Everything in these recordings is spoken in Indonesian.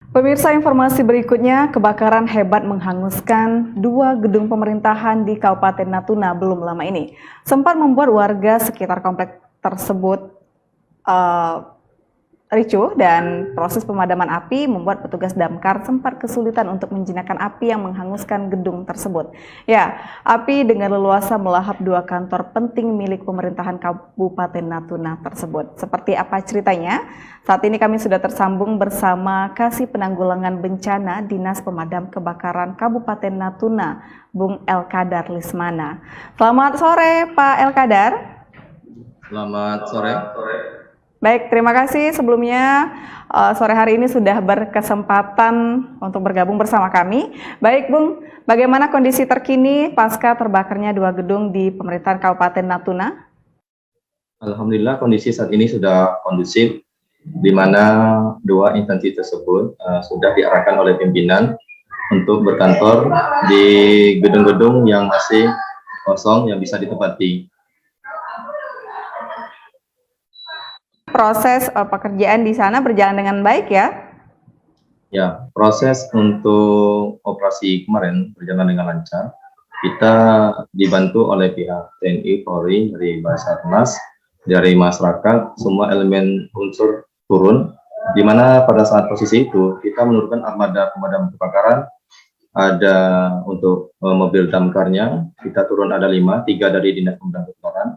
Pemirsa, informasi berikutnya, kebakaran hebat menghanguskan dua gedung pemerintahan di Kabupaten Natuna belum lama ini. Sempat membuat warga sekitar kompleks tersebut ricuh dan proses pemadaman api membuat petugas damkar sempat kesulitan untuk menjinakkan api yang menghanguskan gedung tersebut. Ya, api dengan leluasa melahap dua kantor penting milik pemerintahan Kabupaten Natuna tersebut. Seperti apa ceritanya? Saat ini kami sudah tersambung bersama Kasih Penanggulangan Bencana Dinas Pemadam Kebakaran Kabupaten Natuna, Bung Elkadar Lismana. Selamat sore, Pak Elkadar. Selamat sore. Baik, terima kasih sebelumnya sore hari ini sudah berkesempatan untuk bergabung bersama kami. Baik, Bung, bagaimana kondisi terkini pasca terbakarnya dua gedung di pemerintahan Kabupaten Natuna? Alhamdulillah kondisi saat ini sudah kondusif, di mana dua instansi tersebut sudah diarahkan oleh pimpinan untuk berkantor di gedung-gedung yang masih kosong yang bisa ditempati. Proses pekerjaan di sana berjalan dengan baik ya? Ya, proses untuk operasi kemarin berjalan dengan lancar. Kita dibantu oleh pihak TNI, Polri, dari Basarnas, dari masyarakat, semua elemen unsur turun, di mana pada saat posisi itu kita menurunkan armada pemadam kebakaran, ada untuk mobil damkarnya, kita turun ada 5, 3 dari Dinas Pemadam Kebakaran,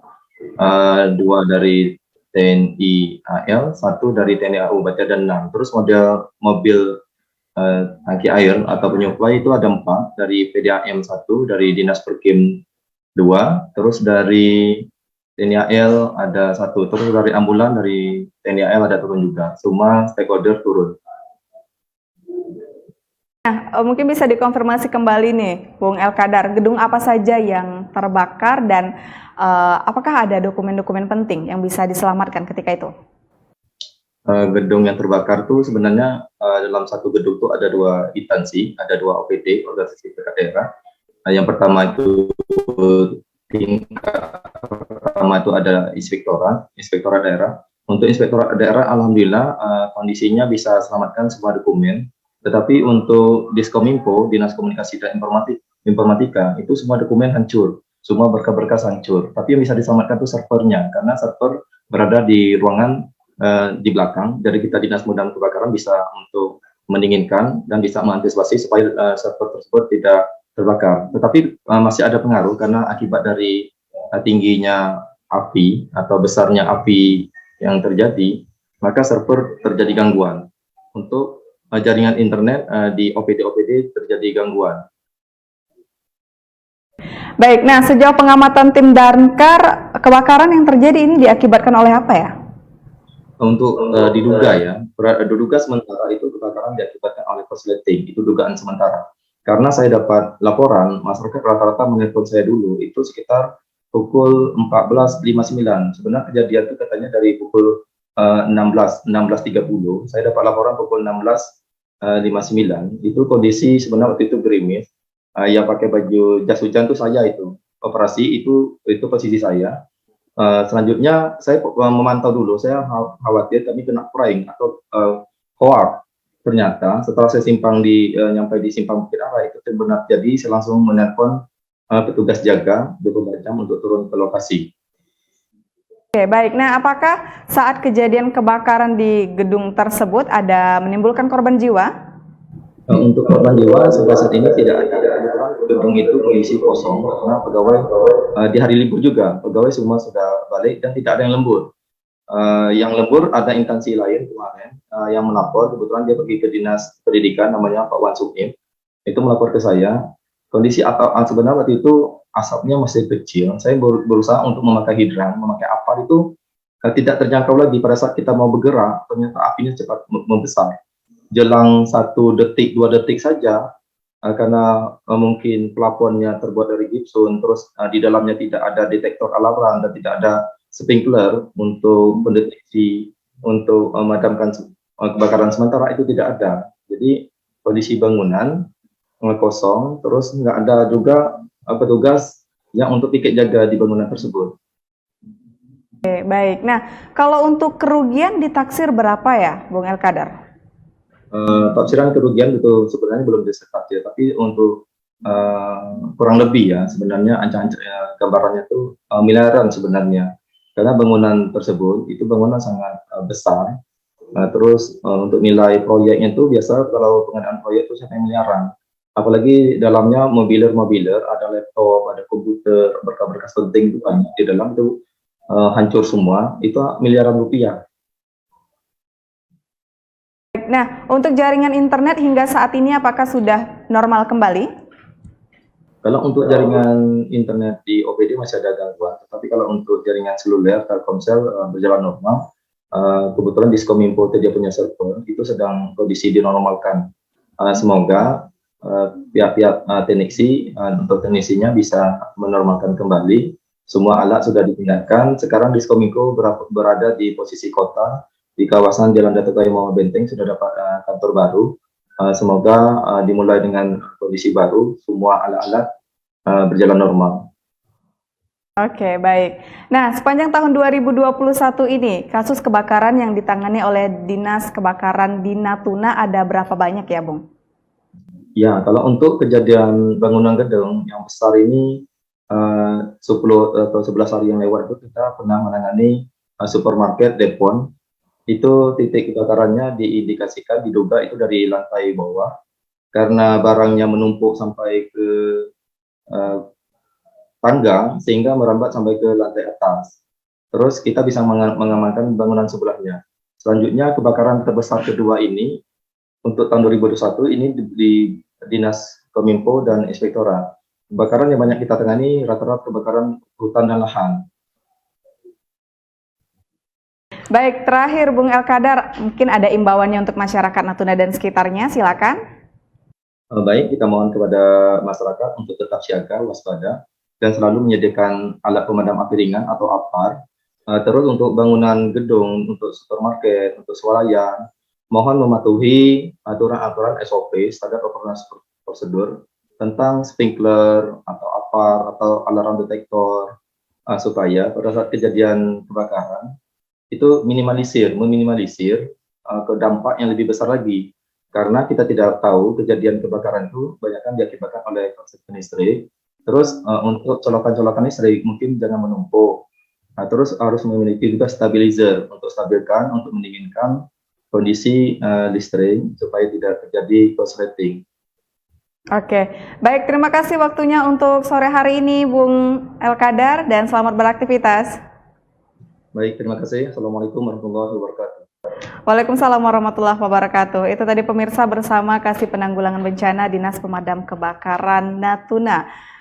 2 dari TNI AL, 1 dari TNI AU, berarti ada 6. Terus mobil tangki air atau penyuplai itu ada 4, dari PDAM 1, dari Dinas Perkim 2, terus dari TNI AL ada 1, terus dari ambulan dari TNI AL ada turun juga. Semua stakeholder turun. Nah, mungkin bisa dikonfirmasi kembali nih, Bung Elkadar, gedung apa saja yang terbakar dan apakah ada dokumen-dokumen penting yang bisa diselamatkan ketika itu? Gedung yang terbakar tuh sebenarnya dalam satu gedung tuh ada 2 instansi, ada 2 OPD, organisasi perangkat daerah. Yang pertama itu tingkat pertama itu ada inspektorat daerah. Untuk inspektorat daerah, alhamdulillah kondisinya bisa selamatkan semua dokumen. Tetapi untuk Diskominfo, Dinas Komunikasi dan Informatika, itu semua dokumen hancur, semua berkas-berkas hancur. Tapi yang bisa diselamatkan itu servernya, karena server berada di ruangan di belakang. Jadi kita Dinas Pemadam Kebakaran bisa untuk mendinginkan dan bisa mengantisipasi supaya server tersebut tidak terbakar. Tetapi masih ada pengaruh karena akibat dari tingginya api atau besarnya api yang terjadi, maka server terjadi gangguan. Untuk jaringan internet di OPD-OPD terjadi gangguan. Baik, nah sejauh pengamatan tim damkar, kebakaran yang terjadi ini diakibatkan oleh apa ya? Untuk diduga sementara itu kebakaran diakibatkan oleh korsleting, itu dugaan sementara. Karena saya dapat laporan, masyarakat rata-rata menelpon saya dulu, itu sekitar pukul 14.59. Sebenarnya kejadian itu katanya dari pukul 16.30. Saya dapat laporan pukul 16.59. Itu kondisi sebenarnya waktu itu gerimis. Yang pakai baju jas hujan itu saya itu. Operasi itu posisi saya. Selanjutnya saya memantau dulu, saya khawatir kami kena prank atau hoax. Ternyata setelah saya nyampe di simpang Bukit Arah itu benar, jadi saya langsung menelpon petugas jaga 24 jam untuk turun ke lokasi. Oke, baik. Nah, apakah saat kejadian kebakaran di gedung tersebut ada menimbulkan korban jiwa? Untuk korban jiwa sampai saat ini tidak ada. Kebetulan gedung itu kondisi kosong karena pegawai di hari libur juga, pegawai semua sudah balik dan tidak ada yang lembur. Yang lembur ada instansi lain kemarin yang melapor, kebetulan dia pergi ke Dinas Pendidikan, namanya Pak Wan Sukim, itu melapor ke saya. Kondisi sebenarnya waktu itu asapnya masih kecil, saya berusaha untuk memakai hidran, memakai apar itu tidak terjangkau lagi. Pada saat kita mau bergerak, ternyata apinya cepat membesar. Jelang 1 detik, 2 detik saja, karena mungkin plafonnya terbuat dari gipsun, terus di dalamnya tidak ada detektor alarm dan tidak ada sprinkler untuk mendeteksi, untuk memadamkan kebakaran sementara, itu tidak ada. Jadi kondisi bangunan kosong, terus nggak ada juga petugas yang untuk piket jaga di bangunan tersebut. Oke, baik. Nah, kalau untuk kerugian ditaksir berapa ya, Bung Elkadar? Tafsiran kerugian itu sebenarnya belum disekat ya, tapi untuk kurang lebih ya sebenarnya gambarannya itu miliaran sebenarnya, karena bangunan tersebut itu bangunan sangat besar. Terus untuk nilai proyeknya itu biasa kalau pengadaan proyek itu sampai miliaran. Apalagi dalamnya mobiler, ada laptop, ada komputer, berkas-berkas penting itu banyak di dalam itu hancur semua, itu miliaran rupiah. Nah, untuk jaringan internet hingga saat ini apakah sudah normal kembali? Kalau untuk jaringan internet di OPD masih ada gangguan, tetapi kalau untuk jaringan seluler, Telkomsel berjalan normal. Kebetulan Diskominfo dia punya server itu sedang kondisi dinormalkan. Semoga pihak-pihak untuk teknisinya bisa menormalkan kembali. Semua alat sudah dipindahkan. Sekarang Diskominfo berada di posisi kota di kawasan Jalan Datuk Kayu Muhammad Benteng, sudah dapat kantor baru. Semoga dimulai dengan kondisi baru, semua alat-alat berjalan normal. Oke, baik. Nah, sepanjang tahun 2021 ini, kasus kebakaran yang ditangani oleh Dinas Kebakaran di Natuna ada berapa banyak ya, Bung? Ya, kalau untuk kejadian bangunan gedung yang besar ini 10 atau 11 hari yang lewat itu kita pernah menangani supermarket Depon. Itu titik kebakarannya diindikasikan, diduga itu dari lantai bawah karena barangnya menumpuk sampai ke tangga sehingga merambat sampai ke lantai atas. Terus kita bisa mengamankan bangunan sebelahnya. Selanjutnya kebakaran terbesar kedua ini untuk tahun 2021 ini di Dinas Kominfo dan Inspektorat. Kebakaran yang banyak kita tangani rata-rata kebakaran hutan dan lahan. Baik, terakhir Bung Elkadar, mungkin ada imbauannya untuk masyarakat Natuna dan sekitarnya, silakan. Baik, kita mohon kepada masyarakat untuk tetap siaga, waspada, dan selalu menyediakan alat pemadam api ringan atau APAR. Terus untuk bangunan gedung, untuk supermarket, untuk swalayan, mohon mematuhi aturan-aturan SOP, standar operasi prosedur, tentang sprinkler, atau APAR, atau alarm detektor, supaya pada saat kejadian kebakaran, itu meminimalisir ke dampak yang lebih besar lagi. Karena kita tidak tahu kejadian kebakaran itu banyak kan diakibatkan oleh korsleting listrik. Terus untuk colokan-colokan listrik mungkin jangan menumpuk. Terus harus memiliki juga stabilizer untuk stabilkan, untuk mendinginkan kondisi listrik supaya tidak terjadi korsleting. Oke, baik, terima kasih waktunya untuk sore hari ini Bung Elkadar dan selamat beraktivitas. Baik, terima kasih. Assalamualaikum warahmatullahi wabarakatuh. Waalaikumsalam warahmatullahi wabarakatuh. Itu tadi pemirsa bersama Kasih Penanggulangan Bencana Dinas Pemadam Kebakaran Natuna.